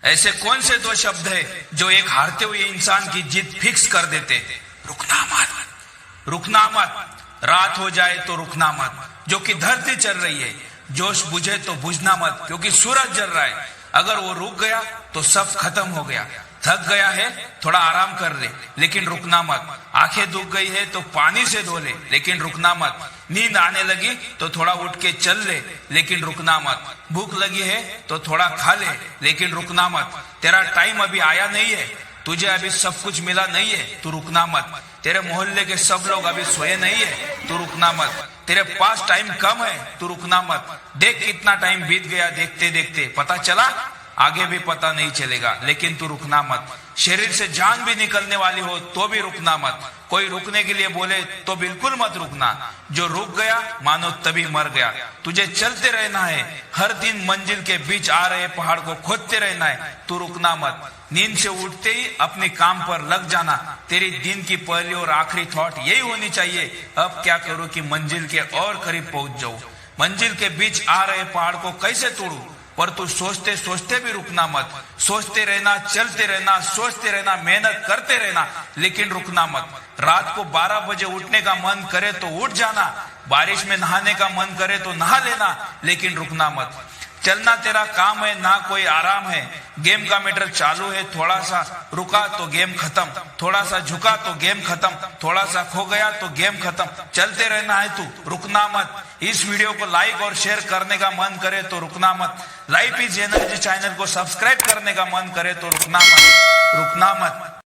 ऐसे कौन से दो शब्द है जो एक हारते हुए इंसान की जीत फिक्स कर देते? रुकना मत, रुकना मत। रात हो जाए तो रुकना मत, जो कि धरती चल रही है। जोश बुझे तो बुझना मत, क्योंकि सूरज जल रहा है। अगर वो रुक गया तो सब खत्म हो गया। थक गया है, थोड़ा आराम कर ले, लेकिन रुकना मत। आंखें दुख गई है तो पानी से धो ले, लेकिन रुकना मत। नींद आने लगी तो थोड़ा उठ के चल ले, लेकिन रुकना मत। भूख लगी है तो थोड़ा खा ले, लेकिन रुकना मत। तेरा टाइम अभी आया नहीं है, तुझे अभी सब कुछ मिला नहीं है, तू रुकना मत। तेरे मोहल्ले के सब लोग अभी सोए नहीं है, तू रुकना मत। तेरे पास टाइम कम है, तू रुकना मत। देख कितना टाइम बीत गया देखते देखते, पता चला? आगे भी पता नहीं चलेगा, लेकिन तू रुकना मत। शरीर से जान भी निकलने वाली हो तो भी रुकना मत। कोई रुकने के लिए बोले तो बिल्कुल मत रुकना। जो रुक गया मानो तभी मर गया। तुझे चलते रहना है, हर दिन मंजिल के बीच आ रहे पहाड़ को खोदते रहना है, तू रुकना मत। नींद से उठते ही अपने काम पर लग जाना। तेरी दिन की पहली और आखिरी थॉट यही होनी चाहिए, अब क्या करूं कि मंजिल के और करीब पहुंच जाऊं। मंजिल के बीच आ रहे पहाड़ को कैसे तोड़ूं? पर तू सोचते सोचते भी रुकना मत। सोचते रहना, चलते रहना, सोचते रहना, मेहनत करते रहना, लेकिन रुकना मत। रात को 12 बजे उठने का मन करे तो उठ जाना। बारिश में नहाने का मन करे तो नहा लेना, लेकिन रुकना मत। चलना तेरा काम है, ना कोई आराम है। गेम का मीटर चालू है, थोड़ा सा रुका तो गेम खत्म, थोड़ा सा झुका तो गेम खत्म, थोड़ा सा खो गया तो गेम खत्म। चलते रहना है, तू रुकना मत। इस वीडियो को लाइक और शेयर करने का मन करे तो रुकना मत। लाइफ इज एनर्जी चैनल को सब्सक्राइब करने का मन करे तो रुकना मत, रुकना मत।